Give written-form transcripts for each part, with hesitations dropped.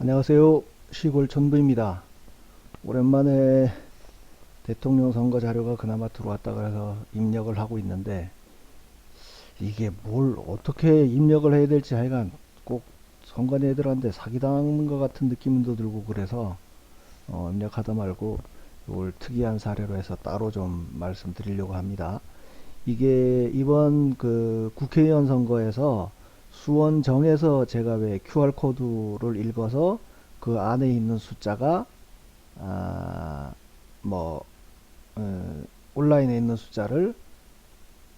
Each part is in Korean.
안녕하세요. 시골 천부입니다. 오랜만에 대통령 선거 자료가 그나마 들어왔다 그래서 입력을 하고 있는데 이게 뭘 어떻게 입력을 해야 될지 하여간 꼭 선관위 애들한테 사기당하는 것 같은 느낌도 들고 그래서 입력하다 말고 이걸 특이한 사례로 해서 따로 좀 말씀드리려고 합니다. 이게 이번 그 국회의원 선거에서 수원정에서 제가 왜 QR코드를 읽어서 그 안에 있는 숫자가 아, 뭐 온라인에 있는 숫자를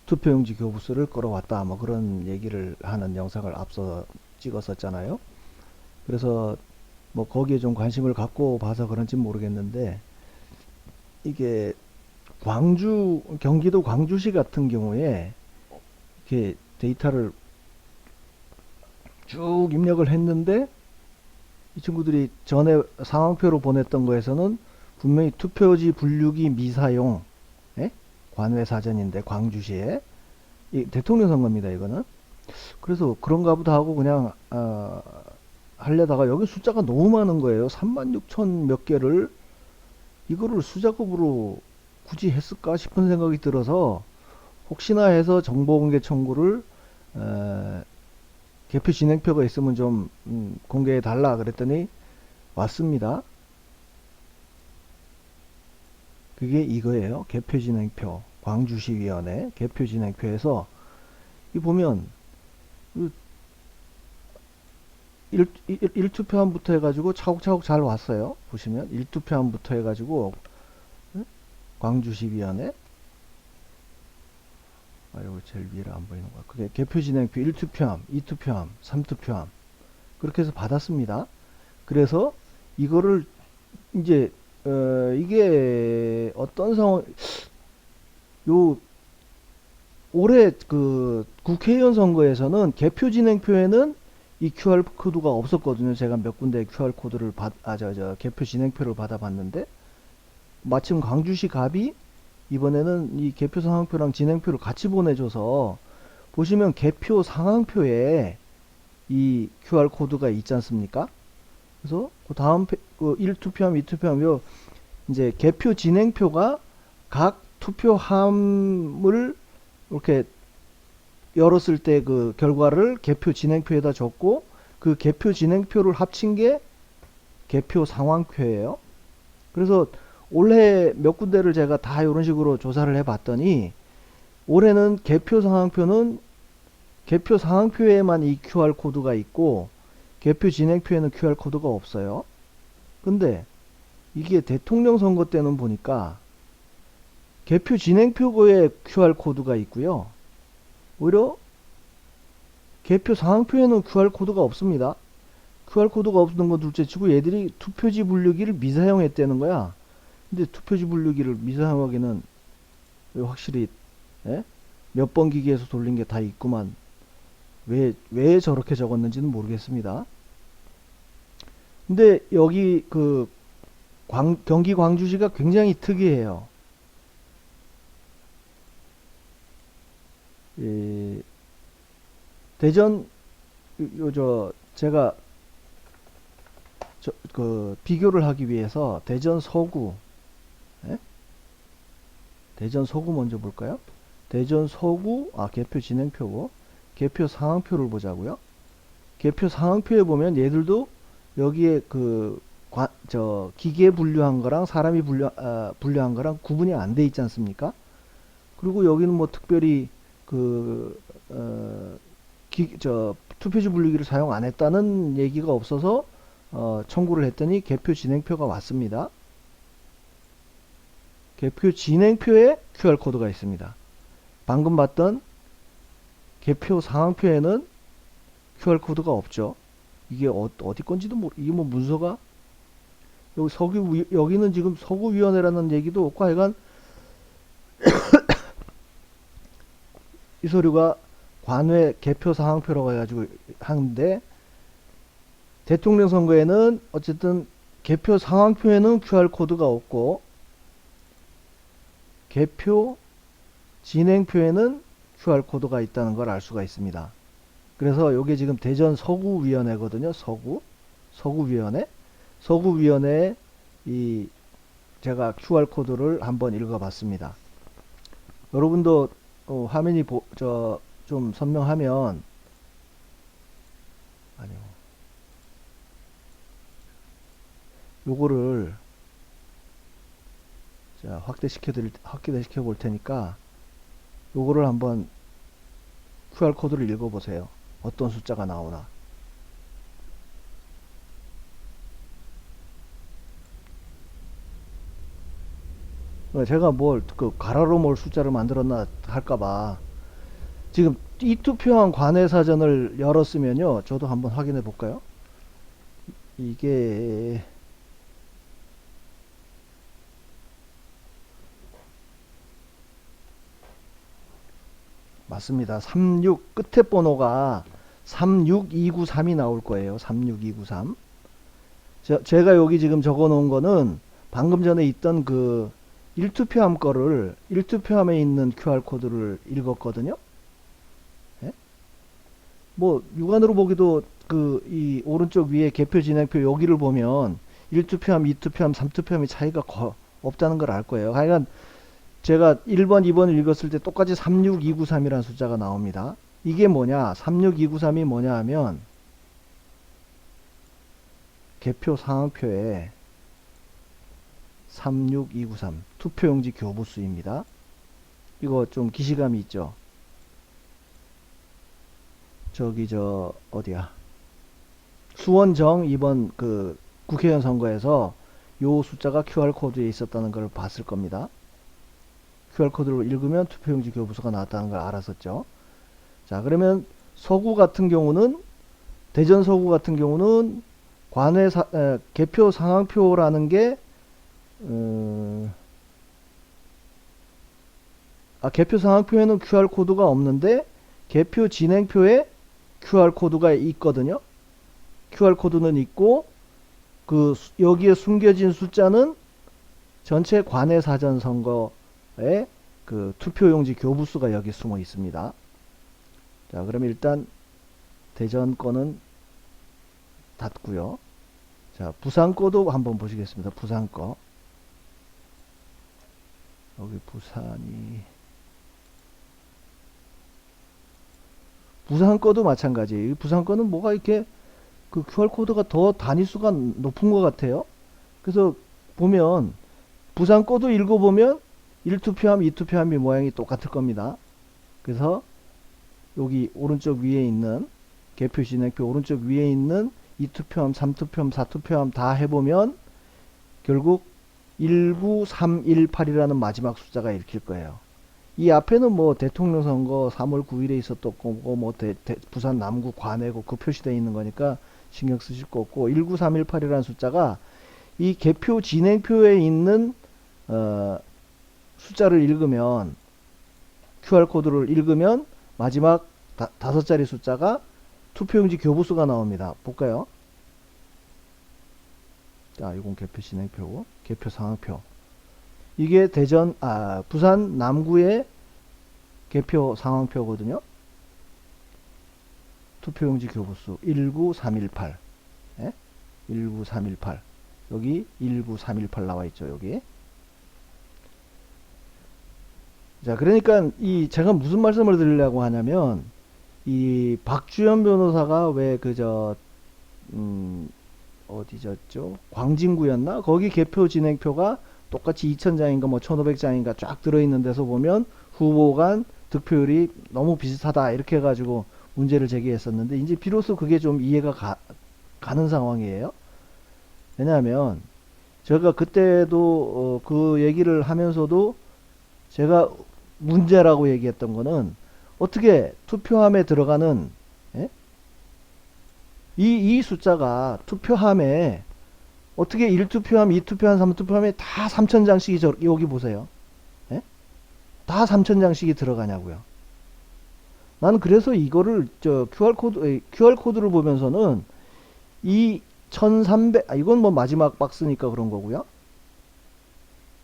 투표용지 교부수를 끌어왔다 뭐 그런 얘기를 하는 영상을 앞서 찍었었잖아요. 그래서 뭐 거기에 좀 관심을 갖고 봐서 그런지 모르겠는데 이게 경기도 광주시 같은 경우에 이렇게 데이터를 쭉 입력을 했는데 이 친구들이 전에 상황표로 보냈던 거에서는 분명히 투표지 분류기 미사용 관외 사전인데 광주시에 이 대통령 선거입니다 이거는. 그래서 그런가 보다 하고 그냥 하려다가 여기 숫자가 너무 많은 거예요. 36,000 몇 개를 이거를 수작업으로 굳이 했을까 싶은 생각이 들어서 혹시나 해서 정보공개 청구를 개표 진행표가 있으면 좀 공개해 달라 그랬더니 왔습니다. 그게 이거예요. 개표 진행표. 광주시위원회 개표 진행표에서 이 보면 1투표함부터 해가지고 차곡차곡 잘 왔어요. 보시면 1투표함부터 해가지고 광주시위원회 이거 제일 위에 안 보이는 거야. 그게 개표 진행표 1투표함, 2투표함, 3투표함 그렇게 해서 받았습니다. 그래서 이거를 이제 이게 어떤 상황 요 올해 그 국회의원 선거에서는 개표 진행표에는 이 QR코드가 없었거든요. 제가 몇 군데 QR코드를 개표 진행표를 받아봤는데 마침 광주시 갑이 이번에는 이 개표 상황표랑 진행표를 같이 보내줘서 보시면 개표 상황표에 이 QR코드가 있지 않습니까? 그래서 그 다음 1투표함, 2투표함 요 이제 개표 진행표가 각 투표함을 이렇게 열었을 때 그 결과를 개표 진행표에다 줬고 그 개표 진행표를 합친 게 개표 상황표예요. 그래서 올해 몇 군데를 제가 다 이런 식으로 조사를 해봤더니 올해는 개표 상황표에만 이 QR코드가 있고 개표 진행표에는 QR코드가 없어요. 근데 이게 대통령 선거 때는 보니까 개표 진행표에 QR코드가 있고요. 오히려 개표 상황표에는 QR코드가 없습니다. QR코드가 없는 건 둘째치고 얘들이 투표지 분류기를 미사용했다는 거야. 근데 투표지 분류기를 미사용하기는 확실히 몇 번 기기에서 돌린 게 다 있구만. 왜 저렇게 적었는지는 모르겠습니다. 근데 여기 그 경기 광주시가 굉장히 특이해요. 대전 제가 그 비교를 하기 위해서 대전 서구 대전 서구 먼저 볼까요? 대전 서구 개표 진행표고 개표 상황표를 보자고요. 개표 상황표에 보면 얘들도 여기에 그 기계 분류한 거랑 사람이 분류한 거랑 구분이 안 돼 있지 않습니까? 그리고 여기는 뭐 특별히 그 투표지 분류기를 사용 안 했다는 얘기가 없어서 청구를 했더니 개표 진행표가 왔습니다. 개표 진행표에 QR코드가 있습니다. 방금 봤던 개표 상황표에는 QR코드가 없죠. 이게 어디 건지도 이게 뭐 문서가 여기는 지금 서구위원회라는 얘기도 없고 하여간 이 서류가 관외 개표 상황표라고 해가지고 하는데 대통령 선거에는 어쨌든 개표 상황표에는 QR코드가 없고 개표 진행표에는 QR코드가 있다는 걸 알 수가 있습니다. 그래서 이게 지금 대전 서구위원회거든요. 서구위원회. 서구위원회에 이 제가 QR코드를 한번 읽어봤습니다. 여러분도 화면이 좀 선명하면 아니요. 요거를 자 확대시켜 볼 테니까 요거를 한번 QR코드를 읽어보세요. 어떤 숫자가 나오나. 제가 가로로 뭘 숫자를 만들었나 할까봐 지금 이 투표한 관외사전을 열었으면요. 저도 한번 확인해 볼까요? 이게 맞습니다. 36 끝에 번호가 36293이 나올 거예요. 36293. 제가 여기 지금 적어 놓은 거는 방금 전에 있던 그 1투표함 거를 1투표함에 있는 QR코드를 읽었거든요. 예? 뭐 육안으로 보기도 이 오른쪽 위에 개표 진행표 여기를 보면 1투표함, 2투표함, 3투표함이 차이가 없다는 걸 알 거예요. 하여간 제가 1번, 2번을 읽었을 때 똑같이 36293이라는 숫자가 나옵니다. 이게 뭐냐? 36293이 뭐냐 하면 개표 상황표에 36293 투표용지 교부수입니다. 이거 좀 기시감이 있죠? 저기 어디야? 수원정 이번 그 국회의원 선거에서 요 숫자가 QR코드에 있었다는 걸 봤을 겁니다. QR코드를 읽으면 투표용지 교부수가 나왔다는 걸 알았었죠. 자, 그러면 대전 서구 같은 경우는 개표 상황표라는 게 개표 상황표에는 QR코드가 없는데 개표 진행표에 QR코드가 있거든요. QR코드는 있고 여기에 숨겨진 숫자는 전체 관외사전 선거의 그 투표용지 교부수가 여기 숨어 있습니다. 자, 그러면 일단 대전 거는 닫고요. 자, 부산 거도 한번 보시겠습니다. 부산 거. 여기 부산 거도 마찬가지. 부산 거는 뭐가 이렇게 그 QR코드가 더 단위수가 높은 것 같아요. 그래서 보면 부산 거도 읽어보면 1투표함, 2투표함이 모양이 똑같을 겁니다. 그래서 여기 오른쪽 위에 있는 개표 진행표 오른쪽 위에 있는 2투표함, 3투표함, 4투표함 다 해보면 결국 19318이라는 마지막 숫자가 읽힐 거예요. 이 앞에는 뭐 대통령 선거 3월 9일에 있었던 거고 뭐 부산 남구 관외고 그 표시되어 있는 거니까 신경 쓰실 거 없고 19318이라는 숫자가 이 개표 진행표에 있는 숫자를 읽으면 QR코드를 읽으면 마지막 5자리 숫자가 투표용지 교부수가 나옵니다. 볼까요? 자, 이건 개표 진행표고 개표 상황표. 이게 부산 남구의 개표 상황표거든요. 투표용지 교부수 19318. 예? 19318. 여기 19318 나와 있죠, 여기. 자, 그러니까 제가 무슨 말씀을 드리려고 하냐면 이 박주현 변호사가 왜 어디졌죠? 광진구였나? 거기 개표 진행표가 똑같이 2000장인가 뭐 1500장인가 쫙 들어있는 데서 보면 후보 간 득표율이 너무 비슷하다 이렇게 해가지고 문제를 제기했었는데 이제 비로소 그게 좀 이해가 가는 상황이에요. 왜냐하면 제가 그때도 그 얘기를 하면서도 제가 문제라고 얘기했던 거는 어떻게 투표함에 들어가는 이 숫자가 투표함에 어떻게 1투표함, 2투표함, 3투표함에 다 3000장씩이 여기 보세요. 예? 다 3000장씩이 들어가냐고요. 나는 그래서 이거를 QR코드를 보면서는 이 1300, 이건 뭐 마지막 박스니까 그런 거고요.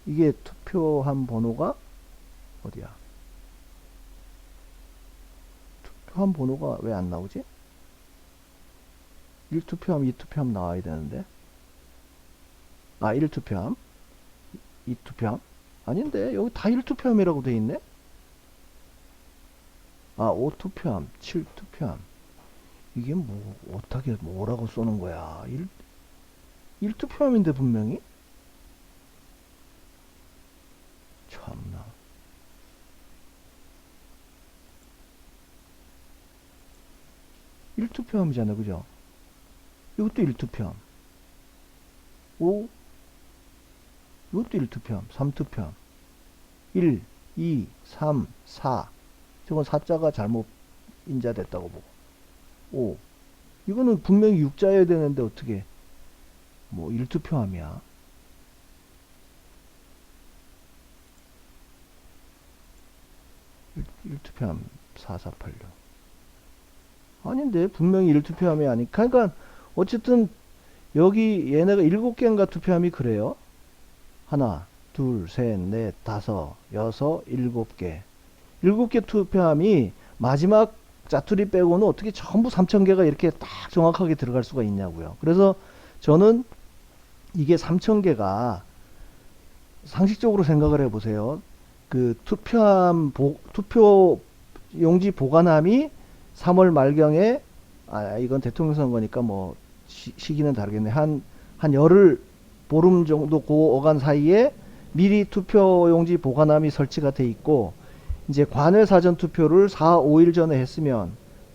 이게 투표함 번호가 어디야? 투표함 번호가 왜 안 나오지? 1투표함, 2투표함 나와야 되는데. 아, 1투표함, 2투표함. 아닌데, 여기 다 1투표함이라고 돼 있네? 아, 5투표함, 7투표함. 이게 뭐, 어떻게, 뭐라고 쏘는 거야? 1투표함인데, 분명히? 참나. 일투표함이잖아, 그죠? 이것도 일투표함. 5, 이것도 일투표함. 3투표함. 1, 2, 3, 4. 저건 4자가 잘못 인자됐다고 보고. 5. 이거는 분명히 6자여야 되는데 어떻게 뭐 1투표함이야. 1투표함 4486. 아닌데 분명히 1투표함이 아니까. 그러니까 어쨌든 여기 얘네가 7개인가 투표함이 그래요. 하나, 둘, 셋, 넷, 다섯, 여섯, 7개. 7개 투표함이 마지막 짜투리 빼고는 어떻게 전부 3,000개가 이렇게 딱 정확하게 들어갈 수가 있냐고요. 그래서 저는 이게 3,000개가 상식적으로 생각을 해보세요. 그 투표 용지 보관함이 3월 말경에, 아, 이건 대통령 선거니까 뭐 시기는 다르겠네. 한 열흘, 보름 정도 그 어간 사이에 미리 투표 용지 보관함이 설치가 돼 있고, 이제 관외 사전 투표를 4, 5일 전에 했으면,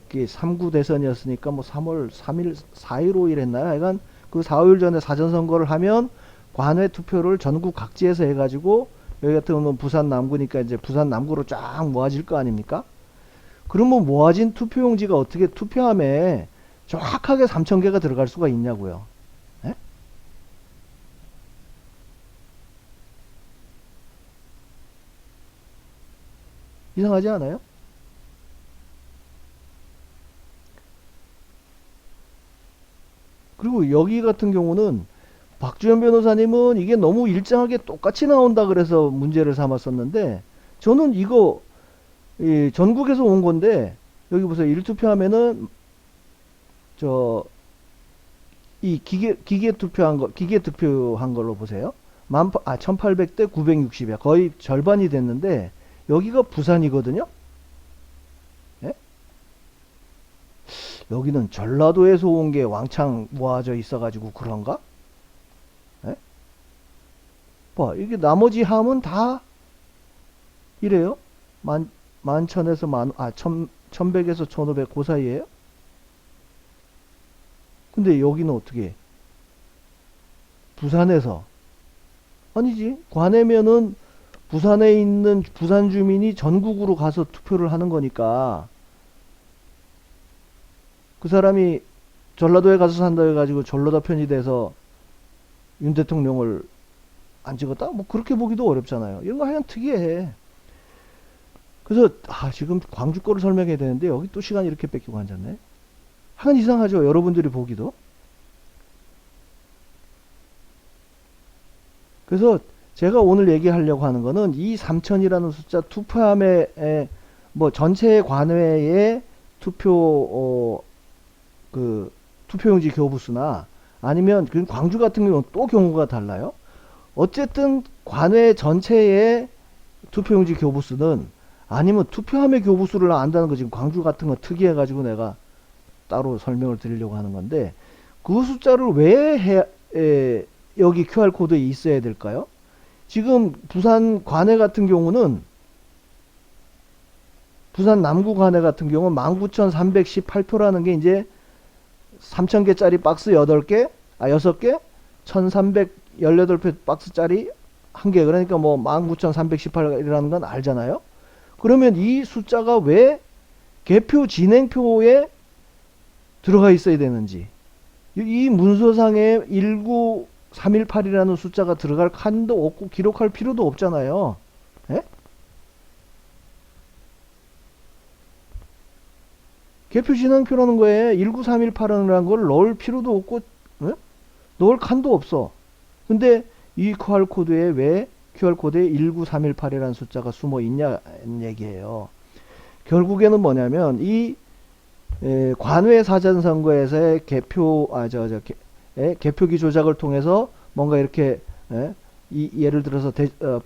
그게 3구 대선이었으니까 뭐 3월 3일, 4일, 5일 했나요? 하여간 그 4, 5일 전에 사전 선거를 하면 관외 투표를 전국 각지에서 해가지고, 여기 같은 경우는 부산 남구니까 이제 부산 남구로 쫙 모아질 거 아닙니까? 그러면 모아진 투표용지가 어떻게 투표함에 정확하게 3,000개가 들어갈 수가 있냐고요. 에? 이상하지 않아요? 그리고 여기 같은 경우는 박주현 변호사님은 이게 너무 일정하게 똑같이 나온다 그래서 문제를 삼았었는데, 저는 이거 전국에서 온 건데, 여기 보세요. 1투표 하면은 저 이 기계 투표한 거, 기계 투표한 걸로 보세요. 1800대 960이야. 거의 절반이 됐는데, 여기가 부산이거든요. 예? 여기는 전라도에서 온 게 왕창 모아져 있어가지고 그런가? 예? 봐, 이게 나머지 함은 다 이래요. 만천에서 천백에서 천오백 그 사이에요. 근데 여기는 어떻게? 부산에서. 아니지. 관내면은 부산에 있는 부산 주민이 전국으로 가서 투표를 하는 거니까, 그 사람이 전라도에 가서 산다 해가지고 전라도 편이 돼서 윤 대통령을 안 찍었다? 뭐 그렇게 보기도 어렵잖아요. 이런 거 하여간 특이해. 그래서 지금 광주 거를 설명해야 되는데 여기 또 시간이 이렇게 뺏기고 앉았네. 하여간 이상하죠. 여러분들이 보기도. 그래서 제가 오늘 얘기하려고 하는 거는 이 3,000이라는 숫자 투표함에 뭐 전체 관외의 그 투표용지 교부수나, 아니면 그 광주 같은 경우는 또 경우가 달라요. 어쨌든 관외 전체의 투표용지 교부수는, 아니면 투표함의 교부수를 안다는 거, 지금 광주 같은 거 특이해가지고 내가 따로 설명을 드리려고 하는 건데, 그 숫자를 여기 QR코드에 있어야 될까요? 지금 부산 관내 같은 경우는, 부산 남구 관내 같은 경우는 19,318표라는 게 이제 3,000개짜리 박스 8개, 6개, 1,318표 박스짜리 1개. 그러니까 뭐 19,318이라는 건 알잖아요. 그러면 이 숫자가 왜 개표 진행표에 들어가 있어야 되는지, 이 문서상에 19318이라는 숫자가 들어갈 칸도 없고 기록할 필요도 없잖아요. 예? 개표 진행표라는 거에 19318이라는 걸 넣을 필요도 없고, 예? 넣을 칸도 없어. 근데 이 QR코드에 왜 QR코드에 19318이라는 숫자가 숨어 있냐는 얘기예요. 결국에는 뭐냐면 이 관외 사전 선거에서의 개표기 조작을 통해서 뭔가 이렇게 예를 들어서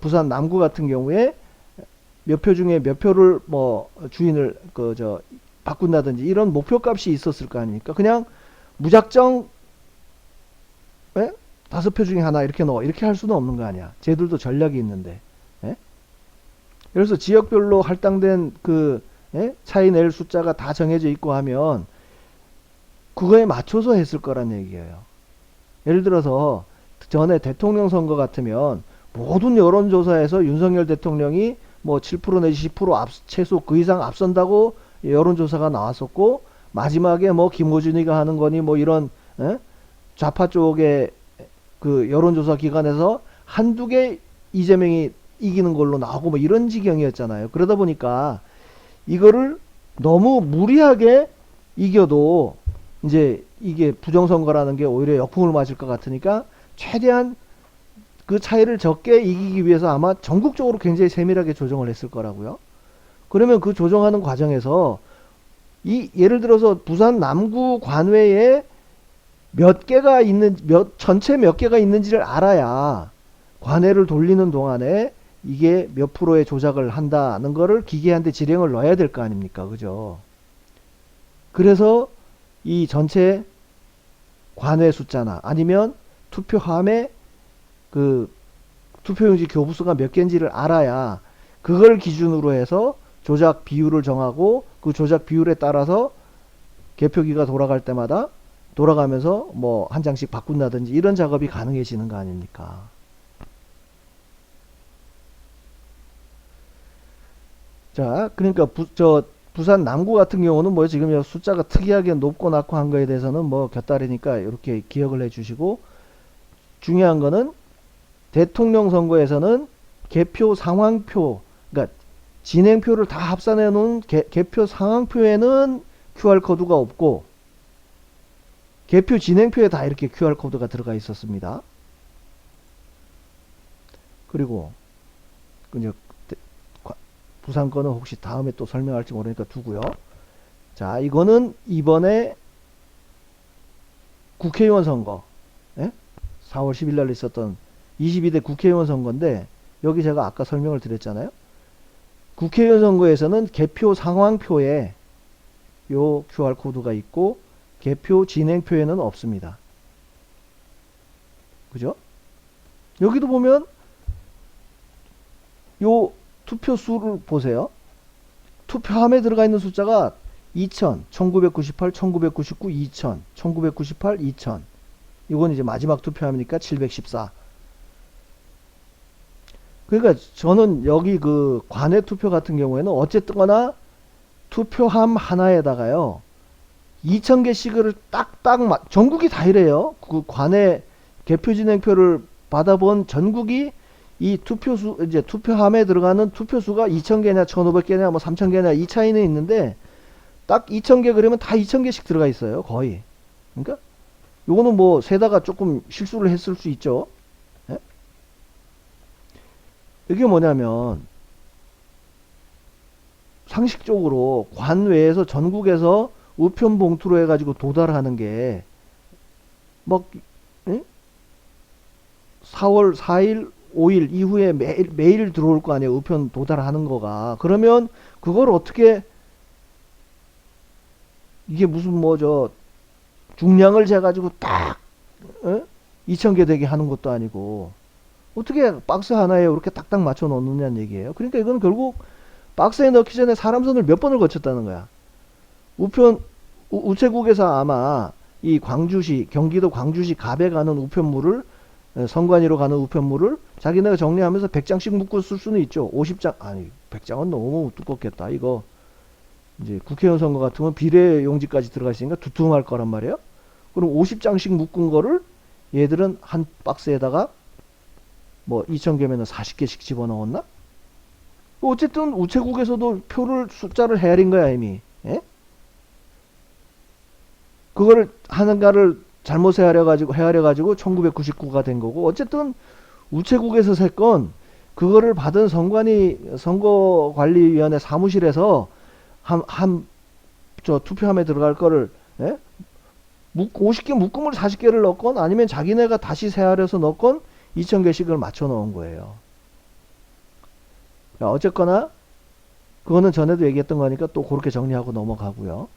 부산 남구 같은 경우에 몇 표 중에 몇 표를 뭐 주인을 바꾼다든지 이런 목표값이 있었을 거 아닙니까? 그냥 무작정 5표 중에 하나 이렇게 넣어 이렇게 할 수는 없는 거 아니야. 쟤들도 전략이 있는데. 그래서 지역별로 할당된 차이 낼 숫자가 다 정해져 있고 하면 그거에 맞춰서 했을 거란 얘기예요. 예를 들어서 전에 대통령 선거 같으면 모든 여론조사에서 윤석열 대통령이 뭐 7% 내지 10% 최소 그 이상 앞선다고 여론조사가 나왔었고, 마지막에 뭐 김호준이가 하는 거니 뭐 이런 좌파 쪽의 그 여론조사 기관에서 한두 개 이재명이 이기는 걸로 나오고 뭐 이런 지경이었잖아요. 그러다 보니까 이거를 너무 무리하게 이겨도 이제 이게 부정선거라는 게 오히려 역풍을 맞을 것 같으니까 최대한 그 차이를 적게 이기기 위해서 아마 전국적으로 굉장히 세밀하게 조정을 했을 거라고요. 그러면 그 조정하는 과정에서 예를 들어서 부산 남구 관외에 전체 몇 개가 있는지를 알아야 관외를 돌리는 동안에 이게 몇 프로의 조작을 한다는 거를 기계한테 지령을 넣어야 될 거 아닙니까? 그죠? 그래서 이 전체 관외 숫자나 아니면 투표함에 그 투표용지 교부수가 몇 개인지를 알아야 그걸 기준으로 해서 조작 비율을 정하고 그 조작 비율에 따라서 개표기가 돌아갈 때마다 돌아가면서 뭐 한 장씩 바꾼다든지 이런 작업이 가능해지는 거 아닙니까? 자, 그러니까 부산 남구 같은 경우는 뭐 지금 숫자가 특이하게 높고 낮고 한 거에 대해서는 뭐 곁다리니까 이렇게 기억을 해 주시고, 중요한 거는 대통령 선거에서는 개표 상황표, 그러니까 진행표를 다 합산해 놓은 개표 상황표에는 QR코드가 없고 개표 진행표에 다 이렇게 QR코드가 들어가 있었습니다. 그리고 이제 부산 거는 혹시 다음에 또 설명할지 모르니까 두고요. 자, 이거는 이번에 국회의원 선거, 4월 10일 날 있었던 22대 국회의원 선거인데, 여기 제가 아까 설명을 드렸잖아요. 국회의원 선거에서는 개표 상황표에 요 QR코드가 있고 개표 진행표에는 없습니다. 그죠? 여기도 보면 요 투표 수를 보세요. 투표함에 들어가 있는 숫자가 2000, 1998, 1999, 2000, 1998, 2000. 이건 이제 마지막 투표함이니까 714. 그러니까 저는 여기 그 관외 투표 같은 경우에는 어쨌거나 투표함 하나에다가요 2000개씩을 딱딱 전국이 다 이래요. 그 관외 개표 진행표를 받아본 전국이 이 투표수, 이제 투표함에 들어가는 투표수가 2000개냐 1500개냐 뭐 3000개냐 이 차이는 있는데, 딱 2000개 그러면 다 2000개씩 들어가 있어요. 거의. 그러니까 요거는 뭐 세다가 조금 실수를 했을 수 있죠. 예? 이게 뭐냐면 상식적으로 관외에서 전국에서 우편 봉투로 해가지고 도달하는 게 막 4월 4일 5일 이후에 매일 들어올 거 아니에요. 우편 도달하는 거가. 그러면 그걸 어떻게, 이게 무슨 중량을 재가지고 딱 2000개 되게 하는 것도 아니고 어떻게 박스 하나에 이렇게 딱딱 맞춰 놓느냐는 얘기예요. 그러니까 이건 결국 박스에 넣기 전에 사람 손을 몇 번을 거쳤다는 거야. 우체국에서 아마 이 광주시, 경기도 광주시 갑에 가는 우편물을, 선관위로 가는 우편물을 자기네가 정리하면서 100장씩 묶고 쓸 수는 있죠. 50장, 아니 100장은 너무 두껍겠다. 이거 이제 국회의원 선거 같으면 비례용지까지 들어가 있으니까 두툼할 거란 말이에요. 그럼 50장씩 묶은 거를 얘들은 한 박스에다가 뭐 2000개면 40개씩 집어넣었나? 어쨌든 우체국에서도 표를 숫자를 헤아린 거야 이미. 예? 그거를 하는가를 잘못 헤아려가지고 1999가 된 거고, 어쨌든 우체국에서 세건 그거를 받은 선거관리위원회 사무실에서 한 저 투표함에 들어갈 거를, 예? 50개 묶음을 40개를 넣건 아니면 자기네가 다시 세알해서 넣건 2000개씩을 맞춰 넣은 거예요. 자, 어쨌거나 그거는 전에도 얘기했던 거니까 또 그렇게 정리하고 넘어가고요.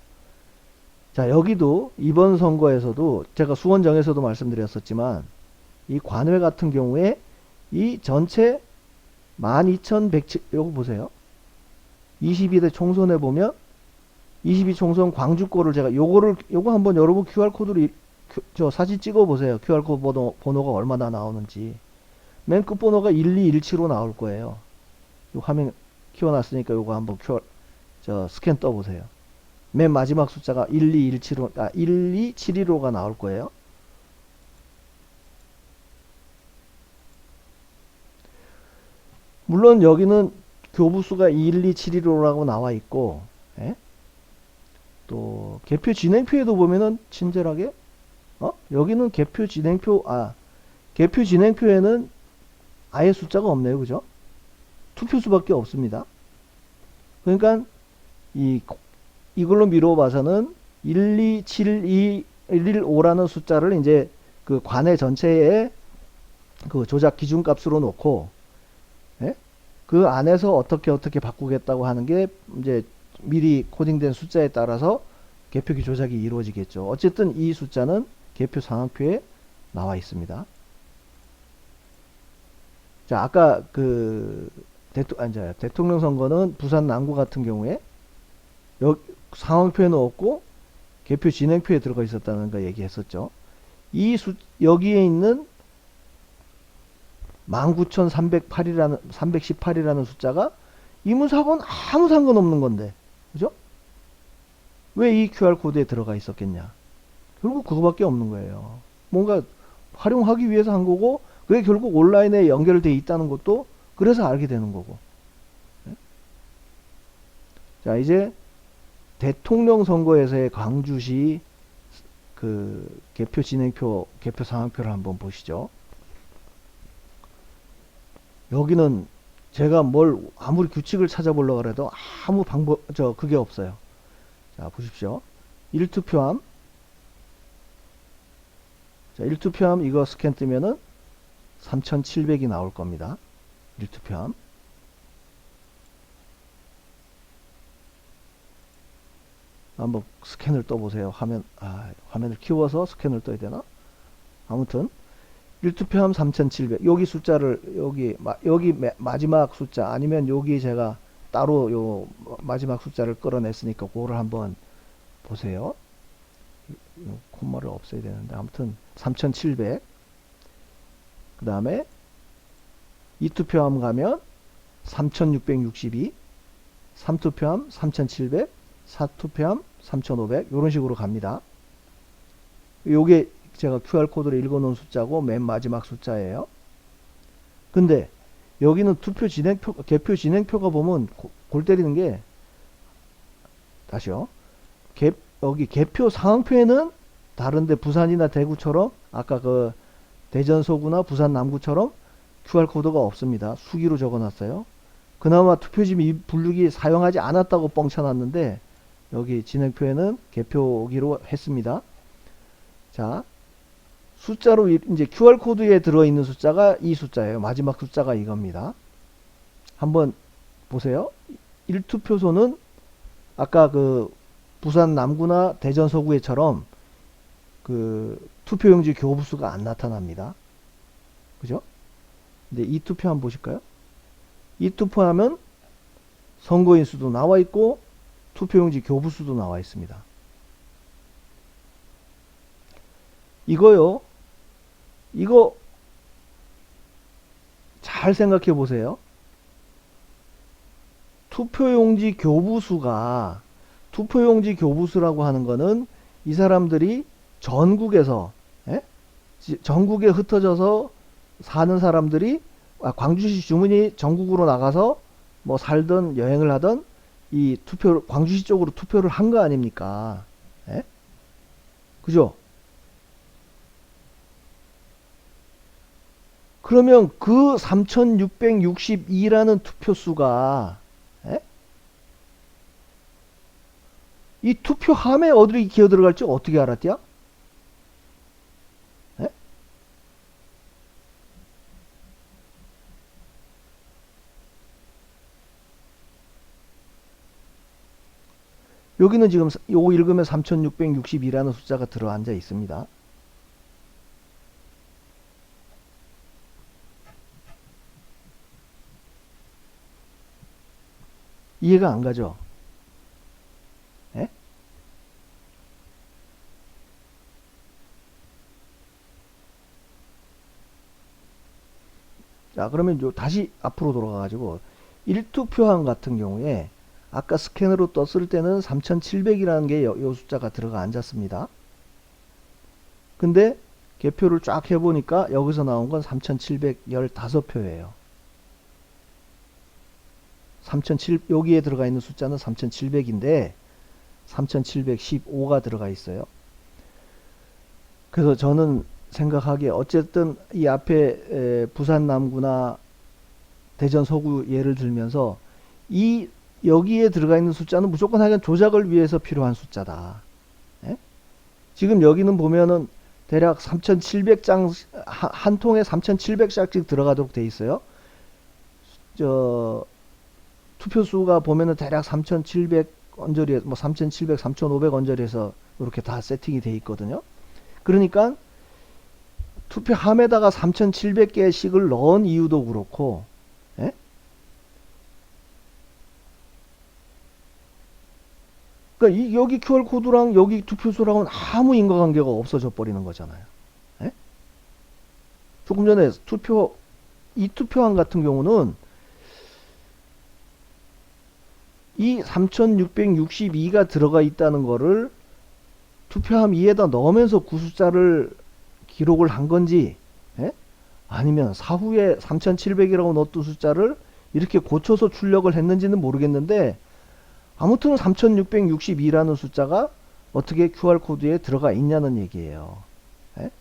자, 여기도 이번 선거에서도 제가 수원정에서도 말씀드렸었지만 이 관외 같은 경우에 이 전체 12,107 요거 보세요. 22대 총선에 보면 22 총선 광주권을 제가 요거 한번 여러분 QR코드로 저 사진 찍어 보세요. QR코드 번호가 얼마나 나오는지. 맨 끝 번호가 1217로 나올 거예요. 요 화면 키워놨으니까 요거 한번 저 스캔 떠 보세요. 맨 마지막 숫자가 1217로 1272로가 나올 거예요. 물론 여기는 교부수가 1272로라고 나와 있고, 예? 또 개표 진행표에도 보면은 친절하게 여기는 개표 진행표에는 아예 숫자가 없네요. 그죠? 투표수밖에 없습니다. 그러니까 이걸로 미루어 봐서는 1272115라는 숫자를 이제 그 관외 전체에 그 조작 기준값으로 놓고, 예? 그 안에서 어떻게 바꾸겠다고 하는 게 이제 미리 코딩된 숫자에 따라서 개표기 조작이 이루어지겠죠. 어쨌든 이 숫자는 개표 상황표에 나와 있습니다. 자, 아까 그 대통령 선거는 부산 남구 같은 경우에 상황표에는 없고 개표 진행표에 들어가 있었다는 거 얘기했었죠. 여기에 있는 19,318이라는 숫자가 이문사하고는 아무 상관없는 건데, 그죠? 왜 이 QR코드에 들어가 있었겠냐? 결국 그거밖에 없는 거예요. 뭔가 활용하기 위해서 한 거고, 그게 결국 온라인에 연결되어 있다는 것도 그래서 알게 되는 거고. 자, 이제 대통령 선거에서의 광주시 그 개표 진행표, 개표 상황표를 한번 보시죠. 여기는 제가 아무리 규칙을 찾아보려고 해도 아무 그게 없어요. 자, 보십시오. 1투표함. 자, 1투표함 이거 스캔 뜨면은 3,700이 나올 겁니다. 1투표함. 한번 스캔을 떠보세요. 화면을 키워서 스캔을 떠야 되나? 아무튼 1투표함 3,700. 여기 숫자를 여기 마지막 숫자 아니면 여기 제가 따로 요 마지막 숫자를 끌어냈으니까 그거를 한번 보세요. 콤마를 없애야 되는데 아무튼 3,700. 그 다음에 2투표함 가면 3,662, 3투표함 3,700, 4투표함 3,500 이런 식으로 갑니다. 요게 제가 QR코드를 읽어놓은 숫자고 맨 마지막 숫자예요. 근데 여기는 개표 진행표가 보면 골 때리는 게, 다시요. 여기 개표 상황표에는 다른데 부산이나 대구처럼 아까 그 대전 서구나 부산 남구처럼 QR코드가 없습니다. 수기로 적어놨어요. 그나마 투표지 분류기 사용하지 않았다고 뻥쳐놨는데 여기 진행표에는 개표기로 했습니다. 자, 숫자로 이제 QR코드에 들어있는 숫자가 이 숫자예요. 마지막 숫자가 이겁니다. 한번 보세요. 1투표소는 아까 그 부산 남구나 대전 서구에처럼 그 투표용지 교부수가 안 나타납니다. 그죠? 근데 2투표 한번 보실까요? 2투표하면 선거인 수도 나와 있고 투표용지 교부수도 나와 있습니다. 이거 잘 생각해 보세요. 투표용지 교부수라고 하는 거는 이 사람들이 전국에서, 전국에 흩어져서 사는 사람들이 광주시 주민이 전국으로 나가서 뭐 살든 여행을 하든 이 광주시 쪽으로 투표를 한 거 아닙니까? 그죠? 그러면 그 3662라는 투표수가 이 투표함에 어디로 기어 들어갈지 어떻게 알았디야? 예? 여기는 지금 요거 읽으면 3662라는 숫자가 들어앉아 있습니다. 이해가 안 가죠? 예? 자, 그러면 다시 앞으로 돌아가가지고 1투표함 같은 경우에 아까 스캔으로 떴을 때는 3700이라는 게 요 숫자가 들어가 앉았습니다. 근데 개표를 쫙 해보니까 여기서 나온 건 3715표예요. 여기에 들어가 있는 숫자는 3700인데 3715가 들어가 있어요. 그래서 저는 생각하기에 어쨌든 이 앞에 부산 남구나 대전 서구 예를 들면서 이 여기에 들어가 있는 숫자는 무조건 하여간 조작을 위해서 필요한 숫자다. 예? 지금 여기는 보면은 대략 3700장 한 통에 3700장씩 들어가도록 돼 있어요. 투표수가 보면은 대략 3700 언저리에 뭐 3700, 3500 언저리에서 이렇게 다 세팅이 돼 있거든요. 그러니까 투표함에다가 3700개씩을 넣은 이유도 그렇고, 예? 그러니까 여기 QR코드랑 여기 투표수랑은 아무 인과관계가 없어져 버리는 거잖아요. 예? 조금 전에 이 투표함 같은 경우는 이 3662가 들어가 있다는 거를 투표함 2에다 넣으면서 구숫자를 기록을 한 건지, 예? 아니면 사후에 3700이라고 넣었던 숫자를 이렇게 고쳐서 출력을 했는지는 모르겠는데, 아무튼 3662라는 숫자가 어떻게 QR코드에 들어가 있냐는 얘기예요. 예?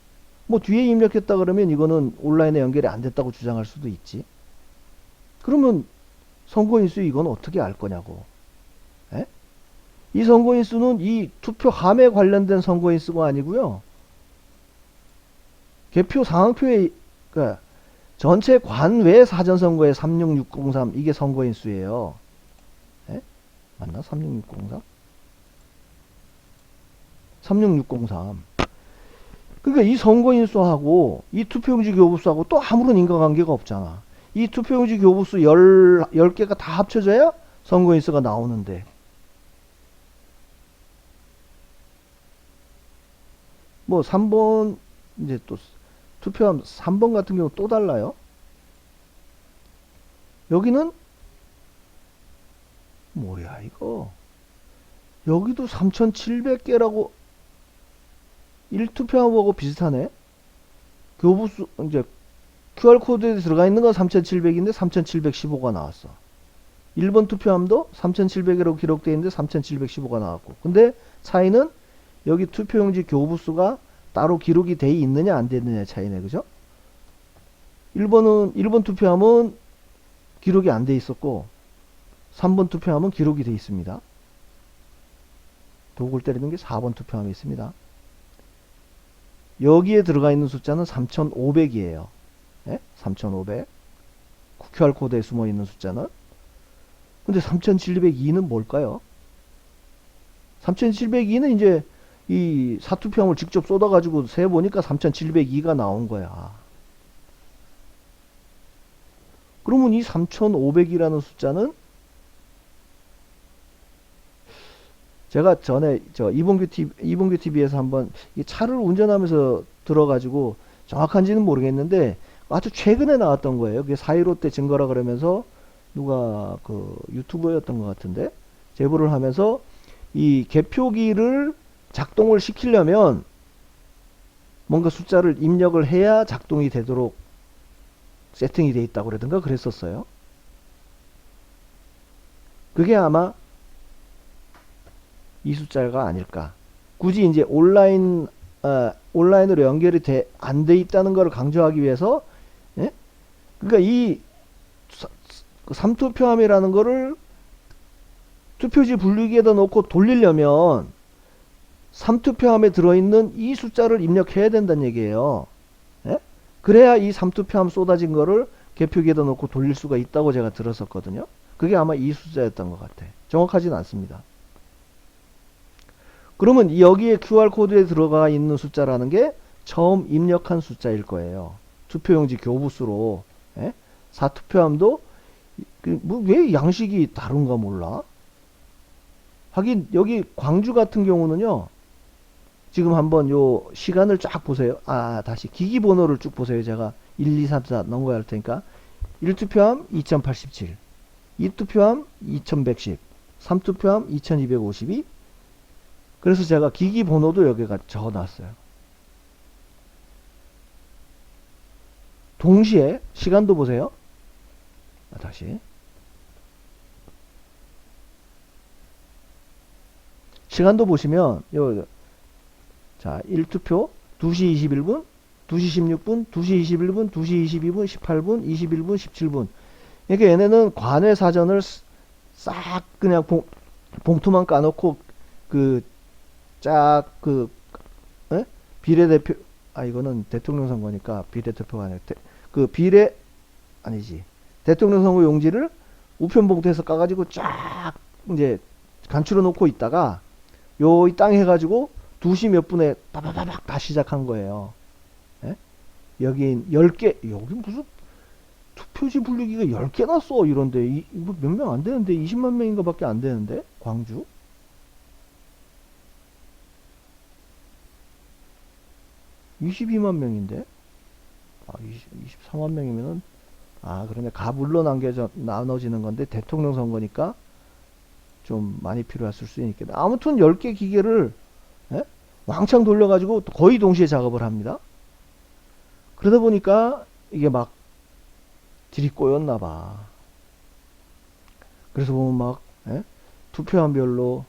뭐 뒤에 입력했다 그러면 이거는 온라인에 연결이 안 됐다고 주장할 수도 있지. 그러면 선거인수 이건 어떻게 알 거냐고. 예? 이 선거인수는 이 투표함에 관련된 선거인수가 아니고요. 개표 상황표에, 그러니까 전체 관외 사전선거의 36603 이게 선거인수예요. 예? 맞나? 36603? 36603. 그러니까 이 선거인수하고 이 투표용지 교부수하고 또 아무런 인과관계가 없잖아. 이 투표용지 교부수 10개가 다 합쳐져야 선거인수가 나오는데. 뭐 3번 이제 또 투표함 3번 같은 경우 또 달라요. 여기는 뭐야 이거. 여기도 3700개라고 1투표함하고 비슷하네. 교부수 이제 QR코드에 들어가 있는 건 3700인데 3715가 나왔어. 1번 투표함도 3700이라고 기록되어 있는데 3715가 나왔고. 근데 차이는 여기 투표용지 교부수가 따로 기록이 돼 있느냐 안 되느냐 차이네. 그죠? 1번 투표함은 기록이 안 돼 있었고 3번 투표함은 기록이 돼 있습니다. 도구를 때리는 게 4번 투표함이 있습니다. 여기에 들어가 있는 숫자는 3500이에요. 예? 3500. QR코드에 숨어 있는 숫자는. 근데 3702는 뭘까요? 3702는 이제 이 사투표함을 직접 쏟아가지고 세보니까 3702가 나온 거야. 그러면 이 3500이라는 숫자는 제가 전에 이봉규 TV에서 한번 이 차를 운전하면서 들어가지고 정확한지는 모르겠는데 아주 최근에 나왔던 거예요. 그게 4.15 때 증거라 그러면서 누가 그 유튜버였던 것 같은데 제보를 하면서 이 개표기를 작동을 시키려면 뭔가 숫자를 입력을 해야 작동이 되도록 세팅이 돼 있다고 그러던가 그랬었어요. 그게 아마 이 숫자가 아닐까. 굳이 이제 온라인으로 연결이 안 돼 있다는 걸 강조하기 위해서, 예? 그러니까 이 3투표함이라는 거를 투표지 분류기에다 놓고 돌리려면 3투표함에 들어있는 이 숫자를 입력해야 된다는 얘기예요. 예? 그래야 이 3투표함 쏟아진 거를 개표기에다 놓고 돌릴 수가 있다고 제가 들었었거든요. 그게 아마 이 숫자였던 것 같아. 정확하진 않습니다. 그러면 여기에 QR코드에 들어가 있는 숫자라는 게 처음 입력한 숫자일 거예요. 투표용지 교부수로. 예? 4투표함도 왜 양식이 다른가 몰라? 하긴 여기 광주 같은 경우는요. 지금 한번 요 시간을 쫙 보세요. 다시 기기 번호를 쭉 보세요. 제가 1, 2, 3, 4 넣은 거 할 테니까 1투표함 2087, 2투표함 2110, 3투표함 2252. 그래서 제가 기기 번호도 여기가 적어놨어요. 동시에 시간도 보세요. 다시 시간도 보시면 자 1투표 2시 21분 2시 16분 2시 21분 2시 22분 18분 21분 17분. 그러니까 얘네는 관외 사전을 싹 그냥 봉투만 까놓고 비례대표 이거는 대통령 선거니까 비례대표가 아니라 아니지 대통령 선거 용지를 우편 봉투에서 까가지고 쫙 이제 간추려 놓고 있다가 요 이 땅 해가지고 2시 몇 분에 빠바바박 다 시작한 거예요. 예? 여기 10개 여기 무슨 투표지 분류기가 10개나 써 이런데 이거 몇 명 안 되는데 20만 명인가 밖에 안 되는데 광주 22만 명인데 23만 명이면은 그러네. 가불로 나눠지는 건데 대통령 선거니까 좀 많이 필요했을 수 있겠다. 아무튼 10개 기계를 예? 왕창 돌려가지고 거의 동시에 작업을 합니다. 그러다 보니까 이게 막 딜이 꼬였나봐. 그래서 보면 막 투표함별로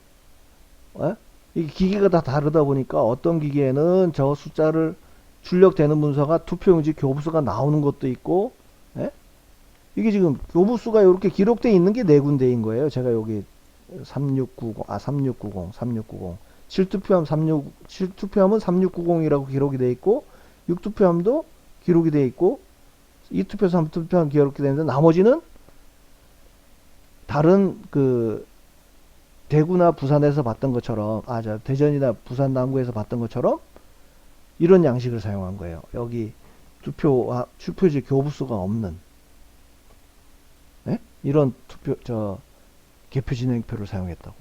이 기계가 다 다르다 보니까 어떤 기계에는 저 숫자를 출력되는 문서가 투표용지 교부수가 나오는 것도 있고 이게 지금 교부수가 이렇게 기록되어 있는 게 네 군데인 거예요. 제가 여기 3690 7투표함은 3690이라고 기록이 되어 있고 6투표함도 기록이 되어 있고 2투표 3투표함 기록이 되는데 나머지는 다른 대구나 부산에서 봤던 것처럼 대전이나 부산 남구에서 봤던 것처럼 이런 양식을 사용한 거예요. 여기 투표지 교부수가 없는 이런 개표 진행표를 사용했다고.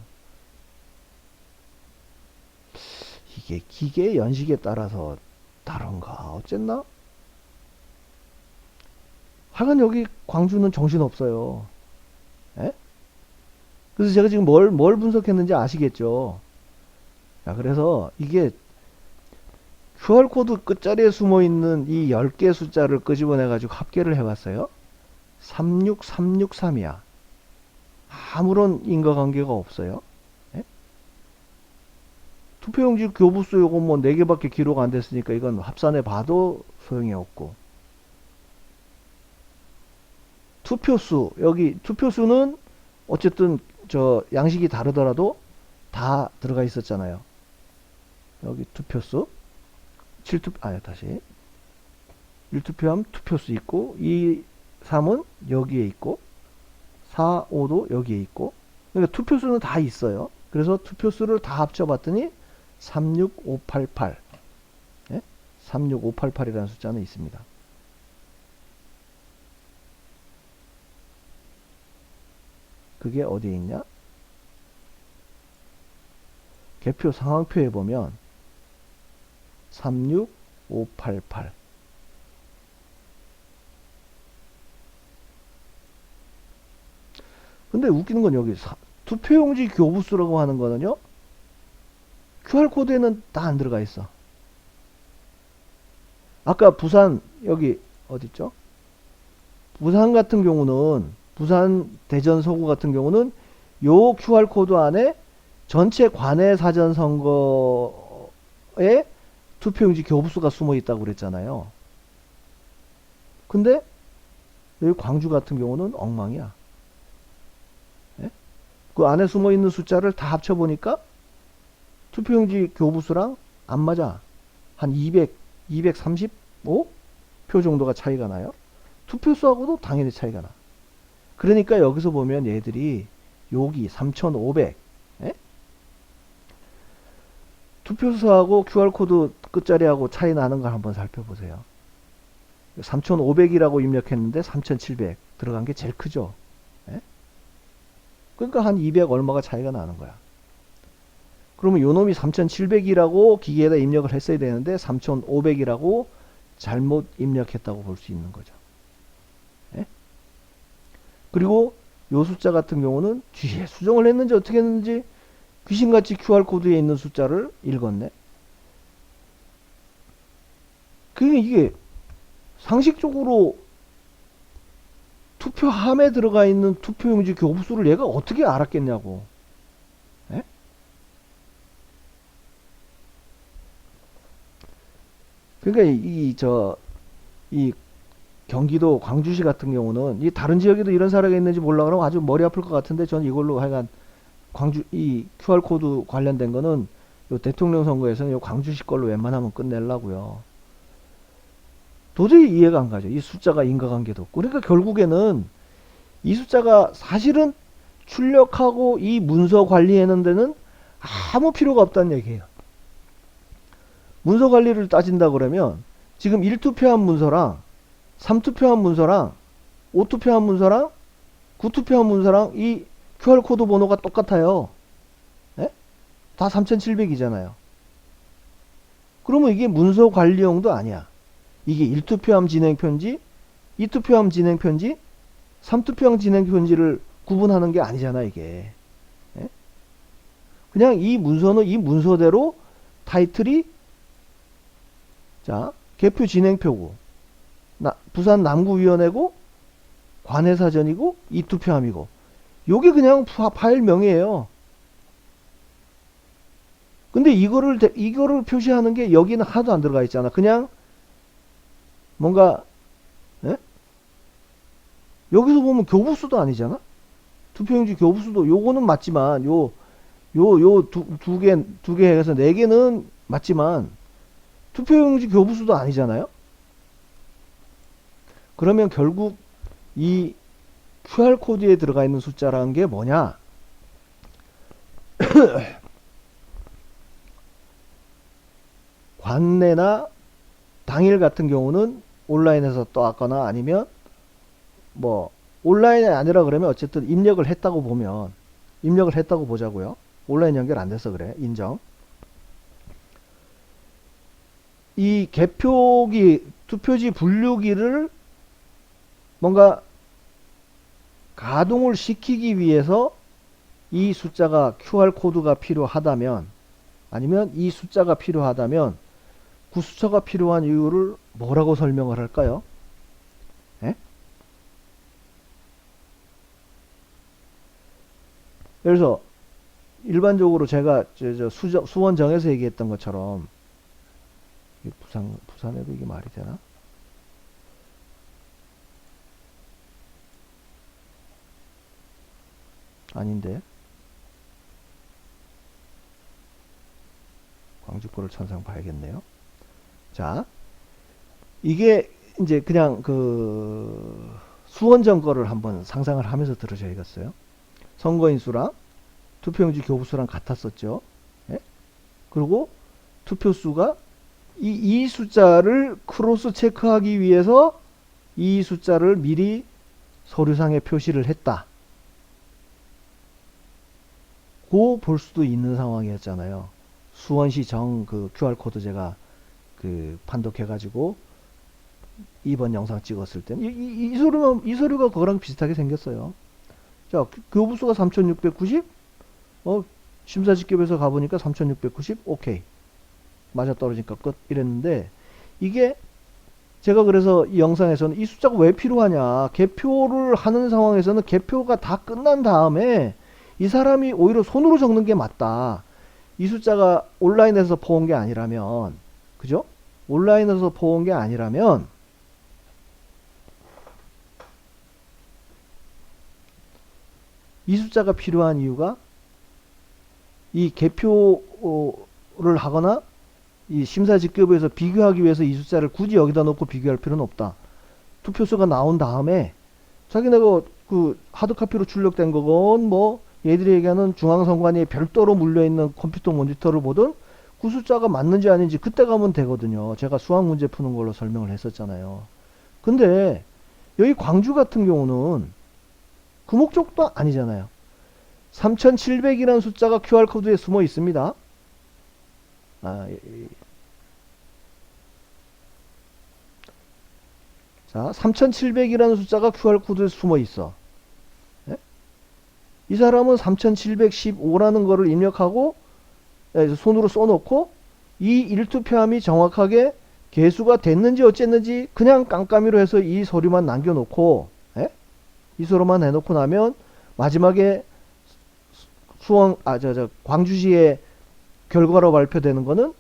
이게 기계 연식에 따라서 다른가 어쨌나? 하여간 여기 광주는 정신없어요. 그래서 제가 지금 뭘 분석했는지 아시겠죠? 그래서 이게 QR코드 끝자리에 숨어있는 이 10개 숫자를 끄집어내가지고 합계를 해봤어요. 36363이야. 아무런 인과관계가 없어요. 투표용지 교부수 요거 뭐 4개밖에 기록 안 됐으니까 이건 합산해 봐도 소용이 없고. 투표수, 여기 투표수는 어쨌든 양식이 다르더라도 다 들어가 있었잖아요. 여기 투표수 다시 1투표함 투표수 있고 2, 3은 여기에 있고 4, 5도 여기에 있고 그러니까 투표수는 다 있어요. 그래서 투표수를 다 합쳐봤더니 36588 36588이라는 숫자는 있습니다. 그게 어디에 있냐? 개표 상황표에 보면 36588 근데 웃기는 건 여기 투표용지 교부수라고 하는 거는요 QR코드에는 다 안 들어가 있어. 아까 부산 여기 어딨죠? 부산 같은 경우는 부산 대전 서구 같은 경우는 요 QR코드 안에 전체 관외 사전 선거에 투표용지 교부수가 숨어 있다고 그랬잖아요. 근데 여기 광주 같은 경우는 엉망이야. 그 안에 숨어 있는 숫자를 다 합쳐 보니까 투표용지 교부수랑 안 맞아. 한 200, 235 표 정도가 차이가 나요. 투표수하고도 당연히 차이가 나. 그러니까 여기서 보면 얘들이 여기 3500 예? 투표수하고 QR코드 끝자리하고 차이 나는 걸 한번 살펴보세요. 3500이라고 입력했는데 3700 들어간 게 제일 크죠. 예? 그러니까 한 200 얼마가 차이가 나는 거야. 그러면 요놈이 3700이라고 기계에다 입력을 했어야 되는데 3500이라고 잘못 입력했다고 볼 수 있는 거죠. 예? 그리고 요 숫자 같은 경우는 뒤에 수정을 했는지 어떻게 했는지 귀신같이 QR코드에 있는 숫자를 읽었네. 그게 이게 상식적으로 투표함에 들어가 있는 투표용지 교부수를 얘가 어떻게 알았겠냐고. 예? 그러니까 이 경기도 광주시 같은 경우는 이 다른 지역에도 이런 사례가 있는지 몰라 그러면 아주 머리 아플 것 같은데 저는 이걸로 하여간 광주 이 QR코드 관련된 거는 요 대통령 선거에서는 요 광주시 걸로 웬만하면 끝내려고요. 도저히 이해가 안 가죠. 이 숫자가 인과관계도 없고. 그러니까 결국에는 이 숫자가 사실은 출력하고 이 문서 관리하는 데는 아무 필요가 없다는 얘기예요. 문서 관리를 따진다 그러면 지금 1투표한 문서랑 3투표한 문서랑 5투표한 문서랑 9투표한 문서랑 이 QR코드 번호가 똑같아요. 예? 다 3700이잖아요. 그러면 이게 문서 관리용도 아니야. 이게 1투표함 진행편지, 2투표함 진행편지, 3투표함 진행편지를 구분하는 게 아니잖아 이게. 예? 그냥 이 문서는 이 문서대로 타이틀이 자 개표 진행표고 부산 남구위원회고 관해사전이고 2투표함이고 요게 그냥 파일명이에요. 근데 이거를 표시하는 게 여기는 하나도 안 들어가 있잖아. 그냥 뭔가 예? 여기서 보면 교부수도 아니잖아. 투표용지 교부수도 요거는 맞지만 두 개 해서 네 개는 맞지만 투표용지 교부수도 아니잖아요. 그러면 결국 이 QR코드에 들어가 있는 숫자라는 게 뭐냐? 관내나 당일 같은 경우는 온라인에서 떠왔거나 아니면 뭐 온라인이 아니라 그러면 어쨌든 입력을 했다고 보자고요. 온라인 연결 안 돼서 그래. 인정. 이 개표기 투표지 분류기를 뭔가 가동을 시키기 위해서 이 숫자가 QR코드가 필요하다면 아니면 이 숫자가 필요하다면 구수처가 필요한 이유를 뭐라고 설명을 할까요? 예? 그래서 일반적으로 제가 수원정에서 얘기했던 것처럼 부산에도 이게 말이 되나? 아닌데 광주 거를 천상 봐야겠네요. 자, 이게 이제 그냥 그 수원정 거를 한번 상상을 하면서 들으셔야겠어요. 선거인 수랑 투표용지 교부수랑 같았었죠. 예? 그리고 투표수가 이 숫자를 크로스 체크하기 위해서 이 숫자를 미리 서류상에 표시를 했다. 고 볼 수도 있는 상황이었잖아요. 수원시 정 그 QR코드 제가 그 판독해가지고 이번 영상 찍었을 때는 이 서류가 그거랑 비슷하게 생겼어요. 자, 교부수가 3690, 심사직급에서 가보니까 3690, 오케이. 맞아 떨어지니까 끝. 이랬는데, 이게, 제가 그래서 이 영상에서는 이 숫자가 왜 필요하냐. 개표를 하는 상황에서는 개표가 다 끝난 다음에 이 사람이 오히려 손으로 적는 게 맞다. 이 숫자가 온라인에서 퍼온 게 아니라면, 그죠? 온라인에서 퍼온 게 아니라면, 이 숫자가 필요한 이유가 이 개표를 하거나 이 심사직급에서 비교하기 위해서 이 숫자를 굳이 여기다 놓고 비교할 필요는 없다. 투표수가 나온 다음에 자기네가 그 하드카피로 출력된 거건 뭐 얘들이 얘기하는 중앙선관위에 별도로 물려있는 컴퓨터 모니터를 보든 그 숫자가 맞는지 아닌지 그때 가면 되거든요. 제가 수학 문제 푸는 걸로 설명을 했었잖아요. 근데 여기 광주 같은 경우는 그 목적도 아니잖아요. 3700이라는 숫자가 QR코드에 숨어 있습니다. 자, 3700이라는 숫자가 QR코드에 숨어 있어. 네? 이 사람은 3715라는 거를 입력하고 손으로 써놓고 이 일투표함이 정확하게 개수가 됐는지 어쨌는지 그냥 깜깜이로 해서 이 서류만 남겨놓고 이 서류만 해놓고 나면 마지막에 광주시의 결과로 발표되는 거는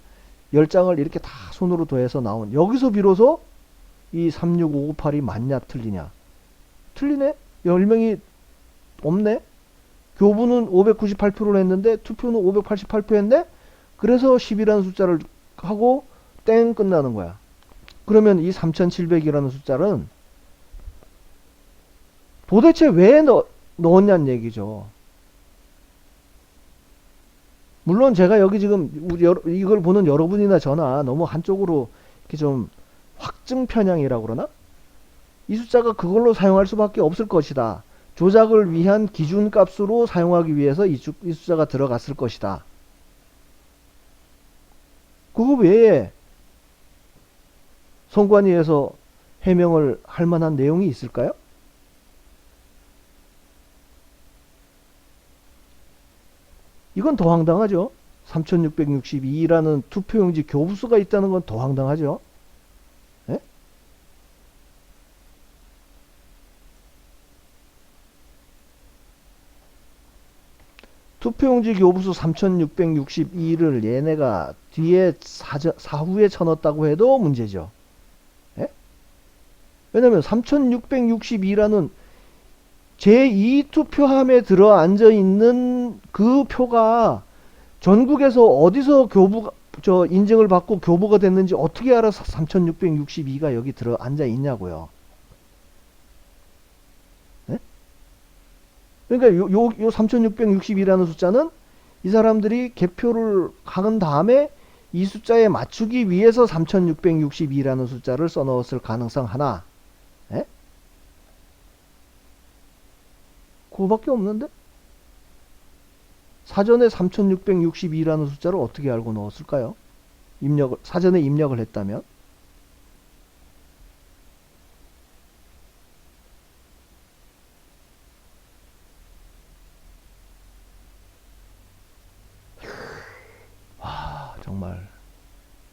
10장을 이렇게 다 손으로 더해서 나온 여기서 비로소 이 36598이 맞냐 틀리냐. 틀리네? 10명이 없네? 교부는 598표를 했는데 투표는 588표 했네? 그래서 10이라는 숫자를 하고 땡 끝나는 거야. 그러면 이 3700이라는 숫자는 도대체 왜 넣었냐는 얘기죠. 물론 제가 여기 지금 이걸 보는 여러분이나 저나 너무 한쪽으로 이렇게 좀 확증 편향이라고 그러나? 이 숫자가 그걸로 사용할 수밖에 없을 것이다. 조작을 위한 기준값으로 사용하기 위해서 이 숫자가 들어갔을 것이다. 그거 외에 선관위에서 해명을 할 만한 내용이 있을까요? 이건 더 황당하죠. 3662라는 투표용지 교부수가 있다는 건 더 황당하죠. 예? 투표용지 교부수 3662를 얘네가 뒤에 사후에 쳐넣었다고 해도 문제죠. 예? 왜냐면 3662라는 제2투표함에 들어앉아 있는 그 표가 전국에서 어디서 인증을 받고 교부가 됐는지 어떻게 알아서 3662가 여기 들어앉아 있냐고요. 네? 그러니까 요 3662라는 숫자는 이 사람들이 개표를 한 다음에 이 숫자에 맞추기 위해서 3662라는 숫자를 써넣었을 가능성 하나. 네? 그거밖에 없는데? 사전에 3662라는 숫자를 어떻게 알고 넣었을까요? 사전에 입력을 했다면? 와, 정말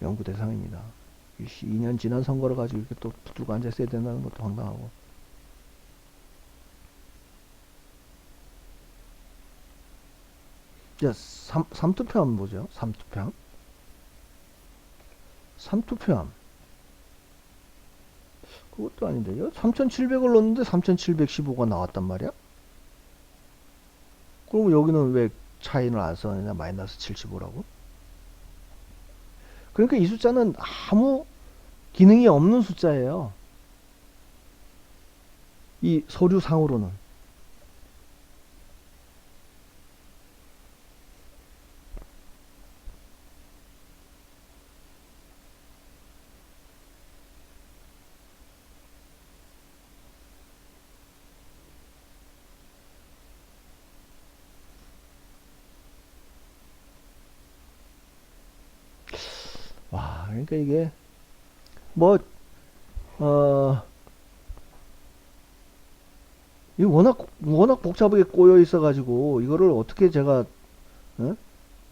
연구 대상입니다. 2년 지난 선거를 가지고 이렇게 또 붙들고 앉아 있어야 된다는 것도 황당하고. 자, 3투표함 보죠. 3투표함. 3투표함. 그것도 아닌데요. 3700을 넣었는데 3715가 나왔단 말이야. 그럼 여기는 왜 차이를 안 써느냐. 마이너스 75라고. 그러니까 이 숫자는 아무 기능이 없는 숫자예요. 이 서류상으로는. 와, 그러니까 이게 뭐 이 워낙 복잡하게 꼬여 있어 가지고 이거를 어떻게 제가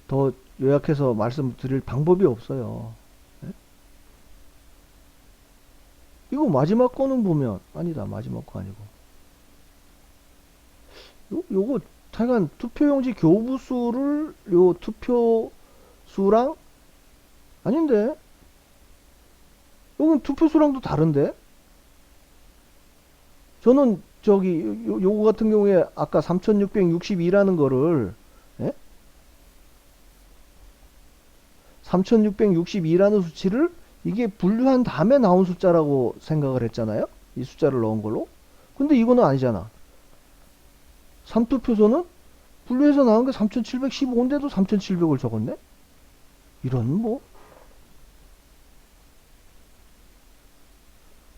더 요약해서 말씀드릴 방법이 없어요. 이거 마지막 거는 보면 아니다. 마지막 거 아니고 요거 하여간 투표용지 교부수를 요 투표수랑 아닌데 요건 투표수랑도 다른데 저는 저기 요거 같은 경우에 아까 3662라는 거를, 예? 3662라는 수치를 이게 분류한 다음에 나온 숫자라고 생각을 했잖아요. 이 숫자를 넣은 걸로. 근데 이거는 아니잖아. 삼투표소는 분류해서 나온 게 3715인데도 3700을 적었네? 이런 뭐.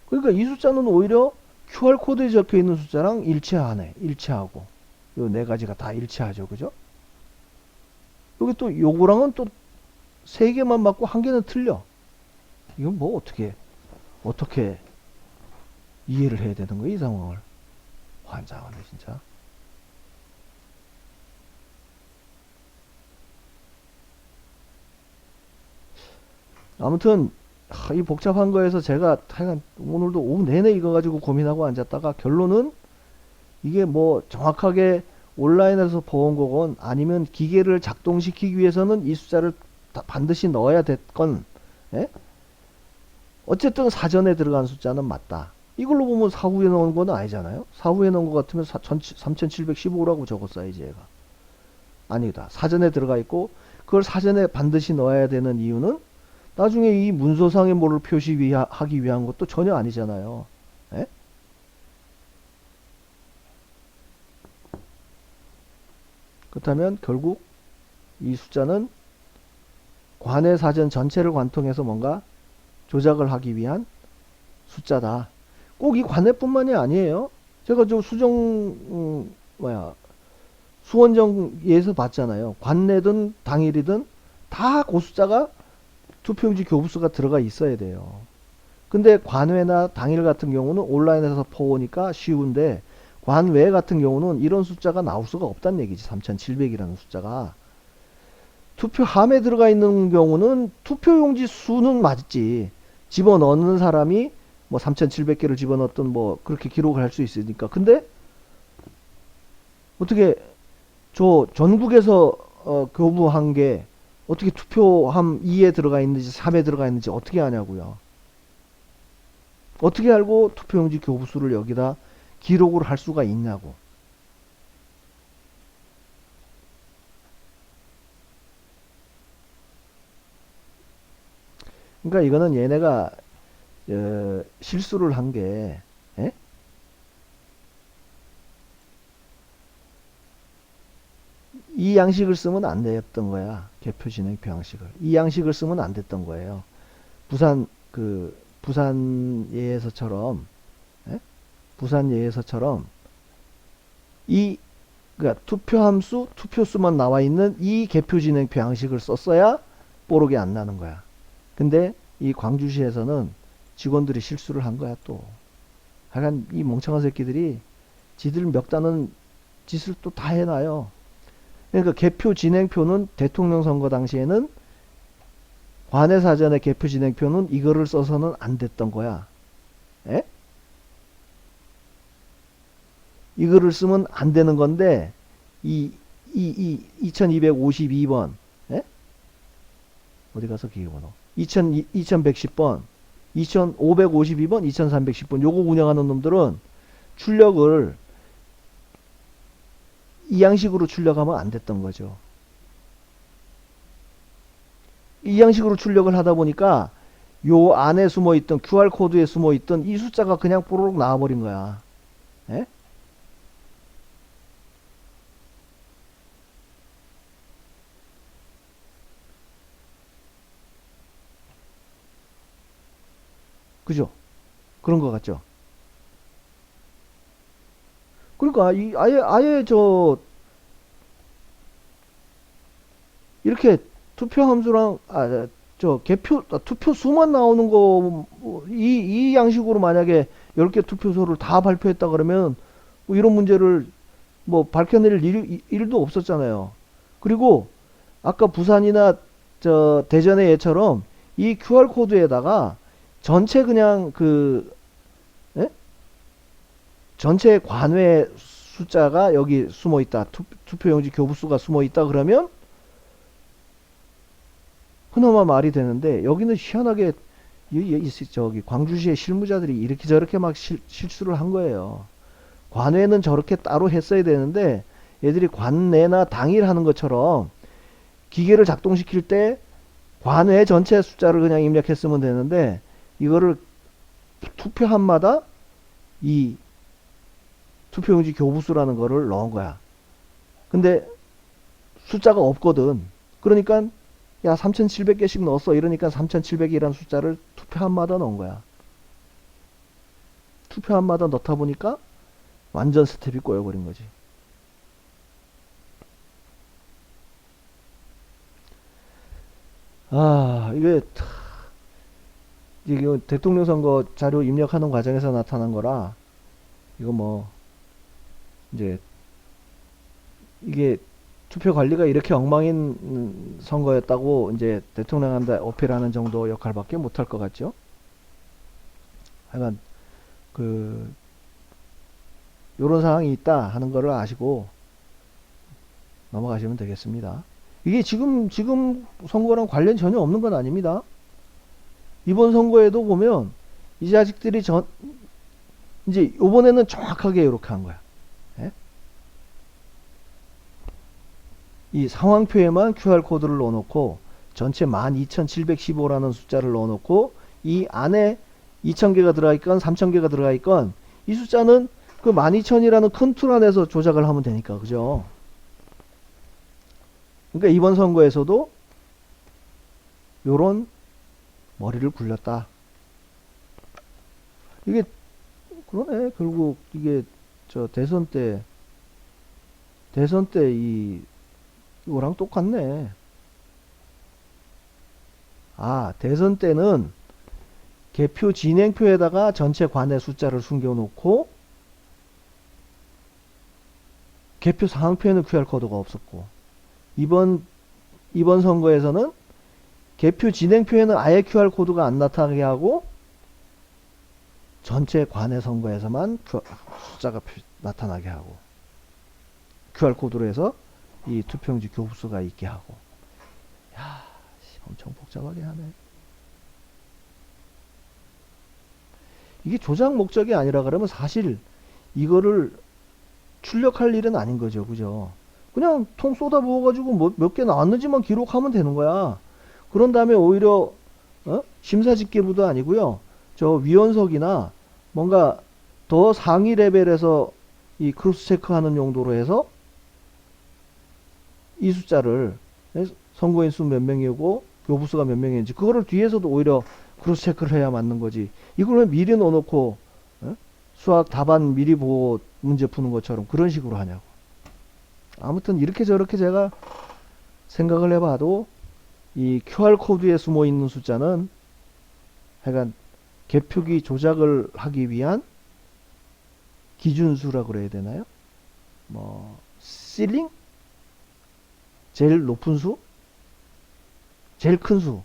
그러니까 이 숫자는 오히려 QR코드에 적혀 있는 숫자랑 일치하네. 일치하고. 요 네 가지가 다 일치하죠. 그죠? 여기 또 요거랑은 또 세 개만 맞고 한 개는 틀려. 이건 뭐 어떻게 이해를 해야 되는 거야, 이 상황을. 환장하네, 진짜. 아무튼 이 복잡한 거에서 제가 하여간 오늘도 오후 내내 이거 가지고 고민하고 앉았다가 결론은 이게 뭐 정확하게 온라인에서 보온 거건 아니면 기계를 작동시키기 위해서는 이 숫자를 반드시 넣어야 됐건, 예? 어쨌든 사전에 들어간 숫자는 맞다. 이걸로 보면 사후에 넣은 건 아니잖아요. 사후에 넣은 것 같으면 3715라고 적었어야지 얘가. 아니다. 사전에 들어가 있고 그걸 사전에 반드시 넣어야 되는 이유는 나중에 이 문서상의 뭐를 표시하기 위한 것도 전혀 아니잖아요. 예? 그렇다면 결국 이 숫자는 관의 사전 전체를 관통해서 뭔가 조작을 하기 위한 숫자다. 꼭 이 관내뿐만이 아니에요. 제가 저 수원정에서 봤잖아요. 관내든 당일이든 다 그 숫자가 투표용지 교부수가 들어가 있어야 돼요. 근데 관외나 당일 같은 경우는 온라인에서 퍼오니까 쉬운데 관외 같은 경우는 이런 숫자가 나올 수가 없다는 얘기지. 3700이라는 숫자가. 투표함에 들어가 있는 경우는 투표용지 수는 맞지. 집어넣는 사람이 뭐 3700개를 집어넣었던 뭐 그렇게 기록을 할 수 있으니까. 근데 어떻게 저 전국에서 교부한 게 어떻게 투표함 2에 들어가 있는지 3에 들어가 있는지 어떻게 아냐고요. 어떻게 알고 투표용지 교부수를 여기다 기록을 할 수가 있냐고. 그러니까 이거는 얘네가 실수를 한 게, 예? 이 양식을 쓰면 안 됐던 거야. 개표 진행표 양식을. 이 양식을 쓰면 안 됐던 거예요. 부산 예에서처럼, 예? 부산 예에서처럼 그러니까 투표함수, 투표수만 나와 있는 이 개표 진행표 양식을 썼어야 뽀록이 안 나는 거야. 근데 이 광주시에서는 직원들이 실수를 한 거야 또. 하여간 이 멍청한 새끼들이 지들 멱다는 짓을 또 다 해놔요. 그러니까 개표 진행표는 대통령 선거 당시에는 관외사전의 개표 진행표는 이거를 써서는 안 됐던 거야. 에? 이거를 쓰면 안 되는 건데 이 2252번 에? 어디 가서 기계번호 2110번 2552번 2310번 요거 운영하는 놈들은 출력을 이 양식으로 출력하면 안 됐던 거죠. 이 양식으로 출력을 하다 보니까 요 안에 숨어있던 QR코드에 숨어있던 이 숫자가 그냥 뽀로록 나와버린 거야. 에? 그죠? 그런 것 같죠? 그러니까 이 아예 이렇게 투표 함수랑 투표 수만 나오는 거 이 양식으로 만약에 10개 투표소를 다 발표했다 그러면 뭐 이런 문제를 뭐 밝혀낼 일도 없었잖아요. 그리고 아까 부산이나 대전의 예처럼 이 QR코드에다가 전체 그냥 예? 전체 관외 숫자가 여기 숨어 있다. 투표용지 교부수가 숨어 있다 그러면 그나마 말이 되는데 여기는 희한하게 저기 광주시의 실무자들이 이렇게 저렇게 막 실수를 한 거예요. 관외는 저렇게 따로 했어야 되는데 얘들이 관내나 당일 하는 것처럼 기계를 작동시킬 때 관외 전체 숫자를 그냥 입력했으면 되는데 이거를 투표함마다 이 투표용지 교부수라는 거를 넣은 거야. 근데 숫자가 없거든. 그러니까 야 3700개씩 넣었어. 이러니까 3700이라는 숫자를 투표함마다 넣은 거야. 투표함마다 넣다 보니까 완전 스텝이 꼬여버린 거지. 아, 이게 대통령 선거 자료 입력하는 과정에서 나타난 거라, 이거 뭐, 이제, 이게 투표 관리가 이렇게 엉망인 선거였다고 이제 대통령한테 어필하는 정도 역할밖에 못할 것 같죠? 하여간, 그, 요런 상황이 있다 하는 거를 아시고 넘어가시면 되겠습니다. 이게 지금 선거랑 관련 전혀 없는 건 아닙니다. 이번 선거에도 보면 이 자식들이 이제 요번에는 정확하게 이렇게 한 거야. 예? 이 상황표에만 QR코드를 넣어놓고 전체 12,715라는 숫자를 넣어놓고 이 안에 2,000개가 들어가 있건 3,000개가 들어가 있건 이 숫자는 그 12,000이라는 큰 틀 안에서 조작을 하면 되니까, 그죠? 그러니까 이번 선거에서도 요런 머리를 굴렸다. 이게 그러네. 결국 이게 저 대선 때 이거랑 똑같네. 아, 대선 때는 개표 진행표에다가 전체 관내 숫자를 숨겨놓고 개표 상황표에는 QR코드가 없었고, 이번 선거에서는 개표 진행표에는 아예 QR코드가 안 나타나게 하고 전체 관내 선거에서만 숫자가 나타나게 하고 QR코드로 해서 이 투표용지 교부수가 있게 하고. 야, 엄청 복잡하게 하네. 이게 조작 목적이 아니라 그러면 사실 이거를 출력할 일은 아닌 거죠. 그죠? 그냥 통 쏟아 부어가지고 뭐 몇 개 나왔는지만 기록하면 되는 거야. 그런 다음에 오히려 심사집계부도 아니고요. 저 위원석이나 뭔가 더 상위 레벨에서 이 크로스 체크하는 용도로 해서 이 숫자를 선거인 수 몇 명이고 교부수가 몇 명인지 그거를 뒤에서도 오히려 크로스 체크를 해야 맞는 거지. 이걸 왜 미리 넣어놓고 수학 답안 미리 보고 문제 푸는 것처럼 그런 식으로 하냐고. 아무튼 이렇게 저렇게 제가 생각을 해봐도 이 QR코드에 숨어 있는 숫자는 하여간 개표기 조작을 하기 위한 기준수라고 그래야 되나요? 뭐 실링? 제일 높은 수? 제일 큰 수.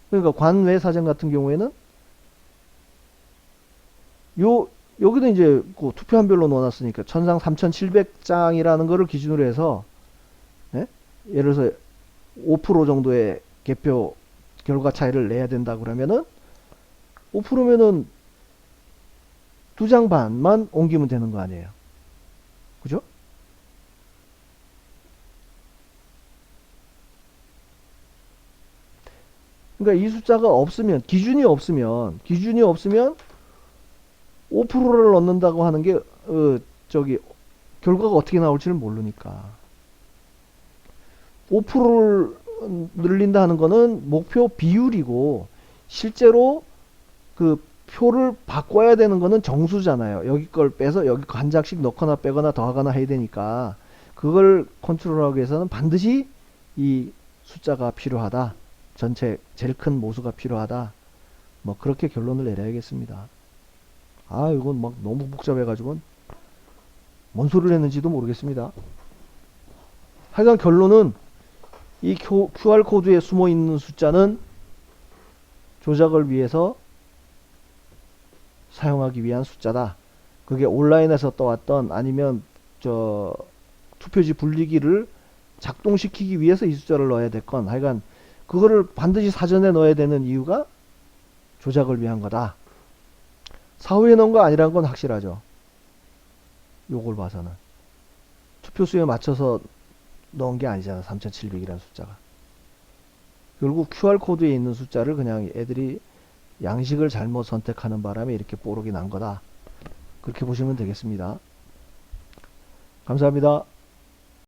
그러니까 관외 사전 같은 경우에는 여기도 이제 그 투표함별로 넣어놨으니까 천상 3,700장이라는 거를 기준으로 해서 예를 들어서 5% 정도의 개표 결과 차이를 내야 된다 그러면은 5%면은 2장 반만 옮기면 되는 거 아니에요. 그죠? 그러니까 이 숫자가 없으면 기준이 없으면 5%를 넣는다고 하는 게 저기 결과가 어떻게 나올지를 모르니까 5%를 늘린다 하는 거는 목표 비율이고 실제로 그 표를 바꿔야 되는 거는 정수잖아요. 여기 걸 빼서 여기 한 장씩 넣거나 빼거나 더하거나 해야 되니까 그걸 컨트롤하기 위해서는 반드시 이 숫자가 필요하다. 전체 제일 큰 모수가 필요하다. 뭐 그렇게 결론을 내려야겠습니다. 아, 이건 막 너무 복잡해가지고 뭔 소리를 했는지도 모르겠습니다. 하여간 결론은 이 QR코드에 숨어 있는 숫자는 조작을 위해서 사용하기 위한 숫자다. 그게 온라인에서 떠왔던 아니면 저 투표지 분리기를 작동시키기 위해서 이 숫자를 넣어야 됐건 하여간 그거를 반드시 사전에 넣어야 되는 이유가 조작을 위한 거다. 사후에 넣은 거 아니라는 건 확실하죠. 요걸 봐서는. 투표수에 맞춰서 넣은 게 아니잖아. 3700이라는 숫자가. 결국 QR코드에 있는 숫자를 그냥 애들이 양식을 잘못 선택하는 바람에 이렇게 뽀록이 난 거다. 그렇게 보시면 되겠습니다. 감사합니다.